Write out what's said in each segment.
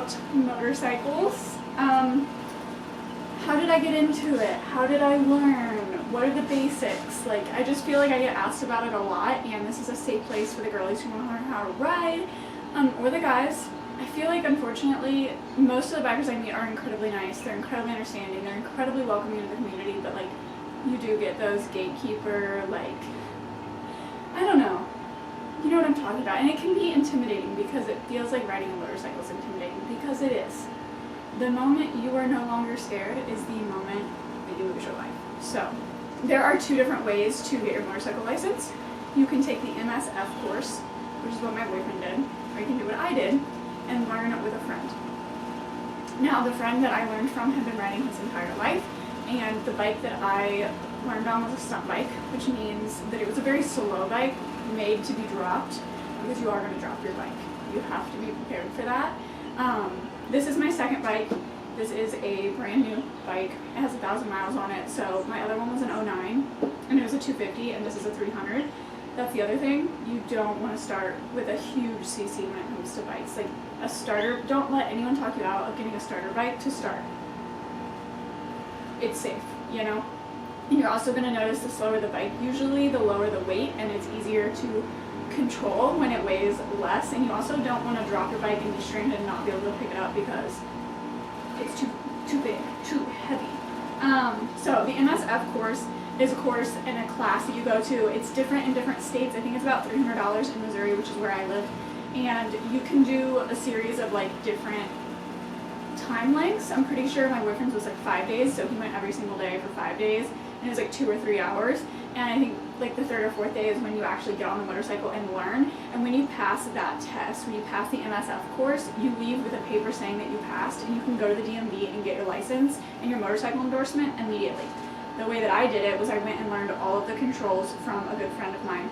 about motorcycles. How did I get into it? How did I learn? What are the basics? Like, I just feel like I get asked about it a lot, and this is a safe place for the girlies who want to learn how to ride, or the guys. I feel like, unfortunately, most of the bikers I meet are incredibly nice, they're incredibly understanding, they're incredibly welcoming to the community, but like, you do get those gatekeeper, like, I don't know. You know what I'm talking about, and it can be intimidating because it feels like riding a motorcycle is intimidating, because it is. The moment you are no longer scared is the moment that you lose your life. So, there are two different ways to get your motorcycle license. You can take the MSF course, which is what my boyfriend did, or you can do what I did, and learn it with a friend. Now, the friend that I learned from had been riding his entire life, and the bike that I learned on was a stunt bike, which means that it was a very slow bike, made to be dropped, because you are going to drop your bike. You have to be prepared for that. This is my second bike. This is a brand new bike. It has 1,000 miles on it, so my other one was an 09, and it was a 250, and this is a 300. That's the other thing. You don't want to start with a huge CC when it comes to bikes. Like, a starter, don't let anyone talk you out of getting a starter bike to start. It's safe, you know? And you're also going to notice the slower the bike, usually the lower the weight, and it's easier to control when it weighs less. And you also don't want to drop your bike and be stranded and not be able to pick it up because it's too big, too heavy. So the MSF course is a course and a class that you go to. It's different in different states. I think it's about $300 in Missouri, which is where I live. And you can do a series of like different time lengths. I'm pretty sure my boyfriend's was like 5 days, so he went every single day for 5 days, and it was like 2 or 3 hours. And I think like the third or fourth day is when you actually get on the motorcycle and learn. And when you pass that test, when you pass the MSF course, you leave with a paper saying that you passed, and you can go to the DMV and get your license and your motorcycle endorsement immediately. The way that I did it was I went and learned all of the controls from a good friend of mine.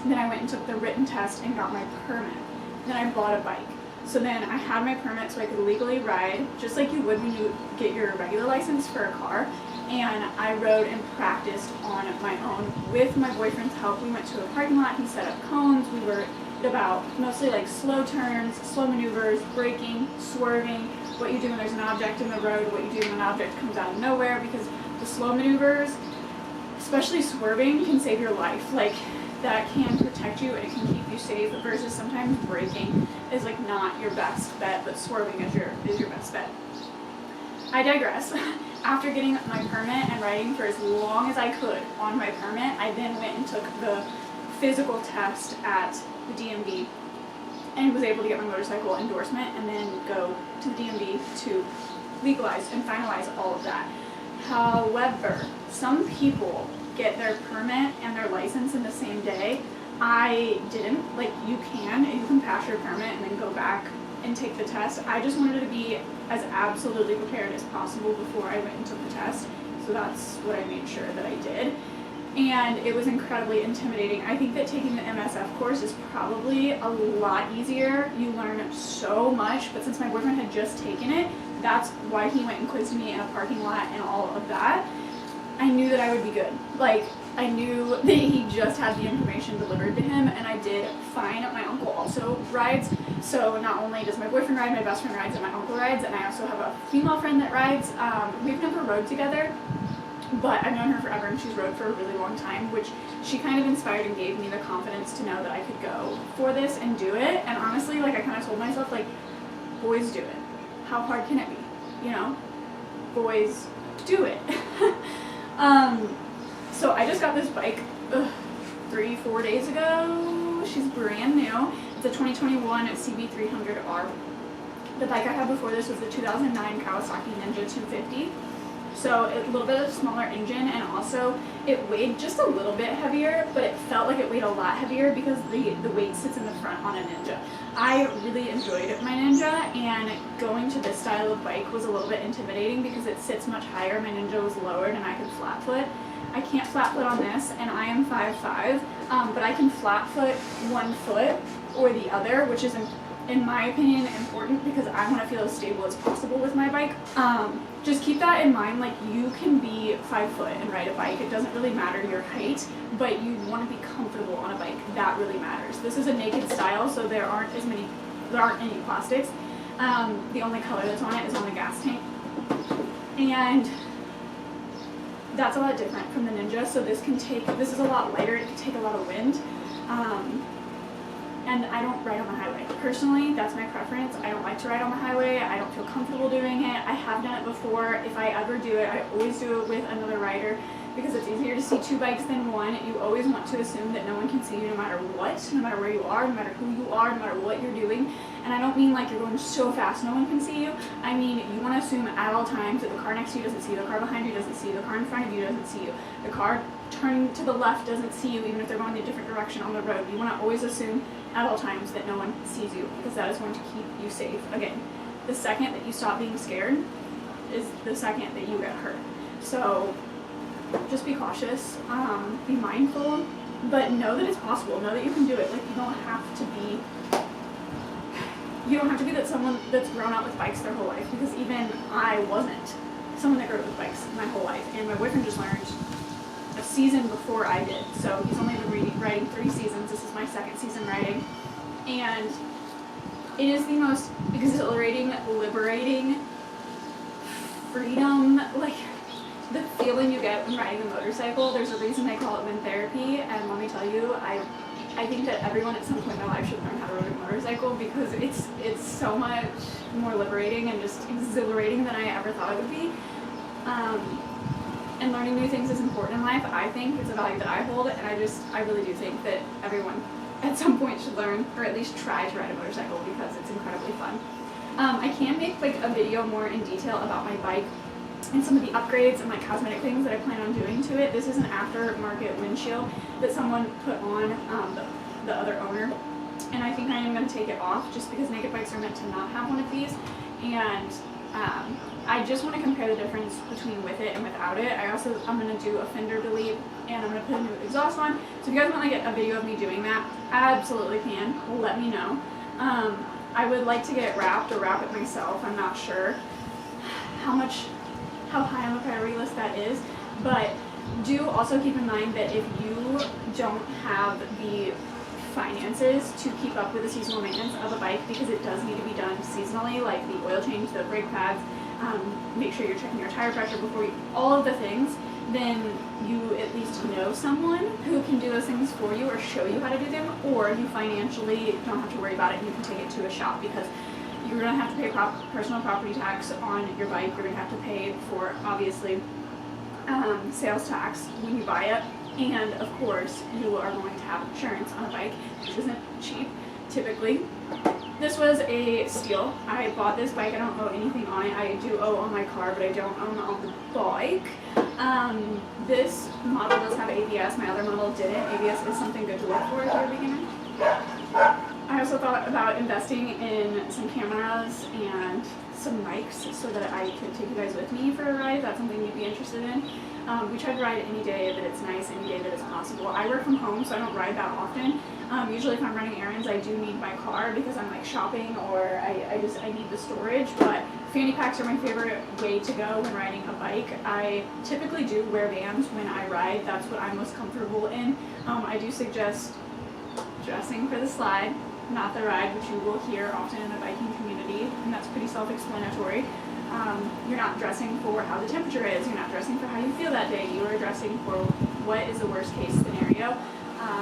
Then I went and took the written test and got my permit. Then I bought a bike. So then I had my permit so I could legally ride, just like you would when you get your regular license for a car. And I rode and practiced on my own with my boyfriend's help. We went to a parking lot, he set up cones, we were about mostly like slow turns, slow maneuvers, braking, swerving, what you do when there's an object in the road, what you do when an object comes out of nowhere, because the slow maneuvers, especially swerving, can save your life. Like, that can protect you and it can keep you safe, versus sometimes braking is like not your best bet, but swerving is your best bet. I digress. After getting my permit and riding for as long as I could on my permit, I then went and took the physical test at the DMV and was able to get my motorcycle endorsement and then go to the DMV to legalize and finalize all of that. However, some people get their permit and their license in the same day. I didn't. Like, you can pass your permit and then go back and take the test. I just wanted to be as absolutely prepared as possible before I went and took the test, so that's what I made sure that I did. And it was incredibly intimidating. I think that taking the MSF course is probably a lot easier. You learn so much, but since my boyfriend had just taken it, that's why he went and quizzed me in a parking lot and all of that. I knew that I would be good. Like, I knew that he just had the information delivered to him, and I did fine. My uncle also rides, so not only does my boyfriend ride, my best friend rides, and my uncle rides, and I also have a female friend that rides. We've never rode together, but I've known her forever, and she's rode for a really long time, which she kind of inspired and gave me the confidence to know that I could go for this and do it. And honestly, like, I kind of told myself, like, boys do it. How hard can it be? You know? Boys do it. So I just got this bike 3-4 days ago. She's brand new. It's a 2021 CB300R. The bike I had before this was the 2009 Kawasaki Ninja 250. So a little bit of a smaller engine, and also it weighed just a little bit heavier, but it felt like it weighed a lot heavier because the weight sits in the front on a Ninja. I really enjoyed my Ninja, and going to this style of bike was a little bit intimidating because it sits much higher. My Ninja was lowered and I could flat foot. I can't flat foot on this, and I am 5'5", but I can flat foot one foot or the other, which is in my opinion important because I want to feel as stable as possible with my bike. Just keep that in mind. Like, you can be 5 foot and ride a bike. It doesn't really matter your height, but you want to be comfortable on a bike. That really matters. This is a naked style, so there aren't any plastics. The only color that's on it is on the gas tank. And that's a lot different from the Ninja, so this is a lot lighter, it can take a lot of wind. And I don't ride on the highway. Personally, that's my preference. I don't like to ride on the highway. I don't feel comfortable doing it. I have done it before. If I ever do it, I always do it with another rider because it's easier to see two bikes than one. You always want to assume that no one can see you no matter what, no matter where you are, no matter who you are, no matter what you're doing. And I don't mean like you're going so fast no one can see you. I mean you want to assume at all times that the car next to you doesn't see you, the car behind you doesn't see you, the car in front of you doesn't see you, the car turning to the left doesn't see you even if they're going a different direction on the road. You want to always assume at all times that no one sees you because that is going to keep you safe. Again, the second that you stop being scared is the second that you get hurt. So just be cautious, be mindful, but know that it's possible. Know that you can do it. Like you don't have to be that someone that's grown up with bikes their whole life, because even I wasn't someone that grew up with bikes my whole life, and my boyfriend just learned a season before I did. So he's only been riding 3 seasons. This is my 2nd season riding, and it is the most exhilarating, liberating, freedom, like the feeling you get when riding a motorcycle. There's a reason they call it wind therapy, and let me tell you, I think that everyone at some point in their life should learn how to ride a motorcycle because it's so much more liberating and just exhilarating than I ever thought it would be. And learning new things is important in life. I think it's a value that I hold, and I really do think that everyone at some point should learn, or at least try to ride a motorcycle because it's incredibly fun. I can make like a video more in detail about my bike and some of the upgrades and like cosmetic things that I plan on doing to it. This is an aftermarket windshield that someone put on the other owner, and I think I am going to take it off just because naked bikes are meant to not have one of these, and I just want to compare the difference between with it and without it. I'm going to do a fender delete, and I'm going to put a new exhaust on. So if you guys want to get a video of me doing that, absolutely can. Let me know. I would like to get it wrapped or wrap it myself. I'm not sure how high on the priority list that is, but do also keep in mind that if you don't have the finances to keep up with the seasonal maintenance of a bike, because it does need to be done seasonally, like the oil change, the brake pads, make sure you're checking your tire pressure before all of the things, then you at least know someone who can do those things for you or show you how to do them, or you financially don't have to worry about it and you can take it to a shop, because you're going to have to pay personal property tax on your bike. You're going to have to pay for, obviously, sales tax when you buy it, and of course you are going to have insurance on a bike, which isn't cheap typically. This was a steal. I bought this bike. I don't owe anything on it. I do owe on my car, but I don't own on the bike. This model does have ABS. My other model didn't. ABS is something good to look for if you're a beginner. I also thought about investing in some cameras and some mics so that I could take you guys with me for a ride. If that's something you'd be interested in. We try to ride any day that it's nice, any day that it's possible. I work from home, so I don't ride that often. Usually if I'm running errands, I do need my car because I'm like shopping, or I need the storage, but fanny packs are my favorite way to go when riding a bike. I typically do wear Vans when I ride. That's what I'm most comfortable in. I do suggest dressing for the slide, not the ride, which you will hear often in the biking community, and that's pretty self-explanatory. You're not dressing for how the temperature is, you're not dressing for how you feel that day, you are dressing for what is the worst case scenario.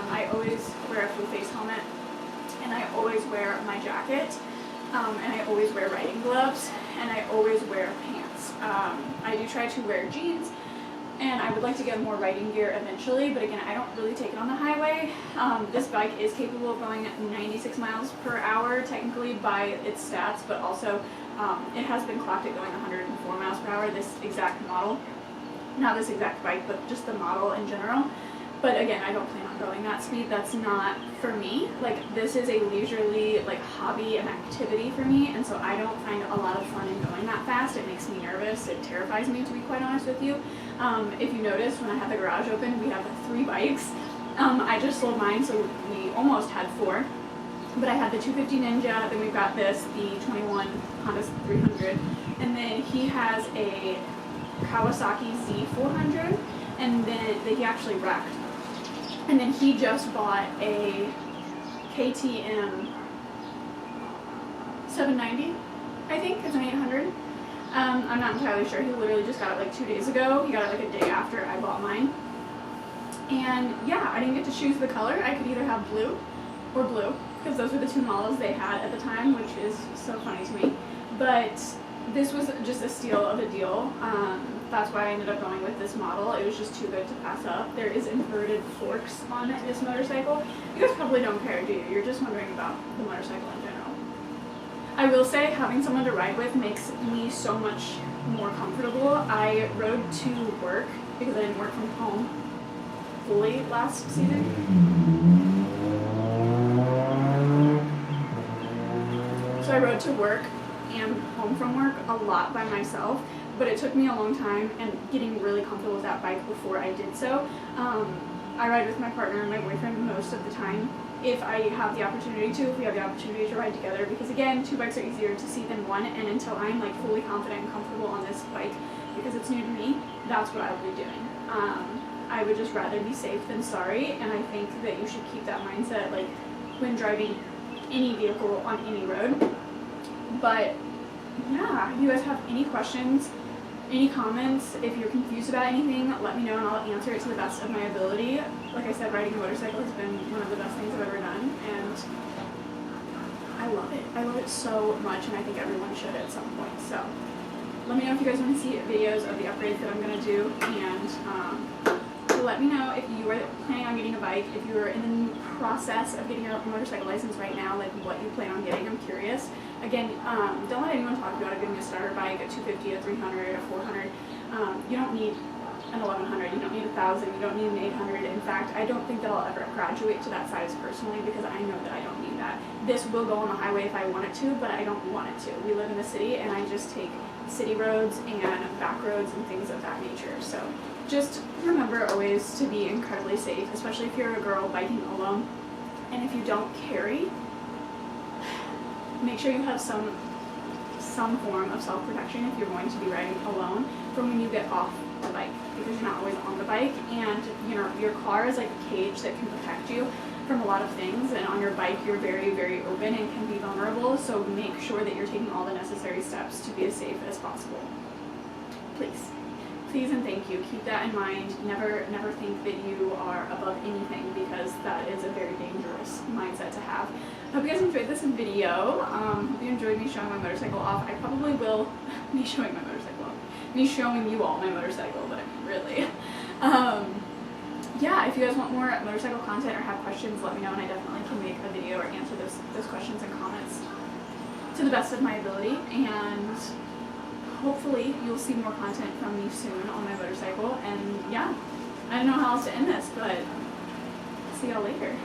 I always wear a full face helmet, and I always wear my jacket, and I always wear riding gloves, and I always wear pants. I do try to wear jeans, and I would like to get more riding gear eventually, but again, I don't really take it on the highway. This bike is capable of going 96 miles per hour technically by its stats, but also it has been clocked at going 104 miles per hour, this exact model. Not this exact bike, but just the model in general. But again, I don't plan on going that speed. That's not for me. Like, this is a leisurely like hobby and activity for me, and so I don't find a lot of fun in going that fast. It makes me nervous. It terrifies me, to be quite honest with you. If you notice, when I had the garage open, we have 3 bikes. I just sold mine, so we almost had 4. But I had the 250 Ninja, then we've got this, the 21 Honda 300, and then he has a Kawasaki Z400, and then he actually wrecked. And then he just bought a KTM 790, I think it's an 800. I'm not entirely sure. He literally just got it like 2 days ago. He got it like a day after I bought mine. And yeah, I didn't get to choose the color. I could either have blue or blue, because those were the two models they had at the time, which is so funny to me. But this was just a steal of a deal. That's why I ended up going with this model. It was just too good to pass up. There is inverted forks on this motorcycle. You guys probably don't care, do you? You're just wondering about the motorcycle in general. I will say having someone to ride with makes me so much more comfortable. I rode to work because I didn't work from home fully last season. So I rode to work and home from work a lot by myself, but it took me a long time and getting really comfortable with that bike before I did so. I ride with my partner and my boyfriend most of the time if I have the opportunity to, if we have the opportunity to ride together, because again, two bikes are easier to see than one, and until I'm like fully confident and comfortable on this bike, because it's new to me, that's what I will be doing. I would just rather be safe than sorry, and I think that you should keep that mindset like when driving any vehicle on any road. But yeah, if you guys have any questions, any comments, if you're confused about anything, let me know and I'll answer it to the best of my ability. Like I said, riding a motorcycle has been one of the best things I've ever done, and I love it. I love it so much, and I think everyone should at some point. So let me know if you guys want to see videos of the upgrades that I'm going to do, and let me know if you are planning on getting a bike, if you're in the process of getting a motorcycle license right now, like what you plan on getting. I'm curious. Again, don't let anyone talk about getting a starter bike, a 250, a 300, a 400. You don't need an 1100, you don't need 1000, you don't need an 800. In fact, I don't think that I'll ever graduate to that size personally, because I know that I don't need that. This will go on the highway if I want it to, but I don't want it to. We live in the city, and I just take city roads and back roads and things of that nature. So just remember always to be incredibly safe, especially if you're a girl biking alone. And if you don't carry, make sure you have some form of self-protection if you're going to be riding alone from when you get off the bike, because you're not always on the bike, and your car is like a cage that can protect you from a lot of things, and on your bike you're very, very open and can be vulnerable, so make sure that you're taking all the necessary steps to be as safe as possible. Please and thank you. Keep that in mind. Never think that you are above anything, because that is a very dangerous mindset to have. I hope you guys enjoyed this video. Hope you enjoyed me showing my motorcycle off. I probably will be showing my motorcycle off. Me showing you all my motorcycle, but really. Yeah, if you guys want more motorcycle content or have questions, let me know, and I definitely can make a video or answer those questions and comments to the best of my ability. And hopefully you'll see more content from me soon on my motorcycle. And yeah, I don't know how else to end this, but see y'all later.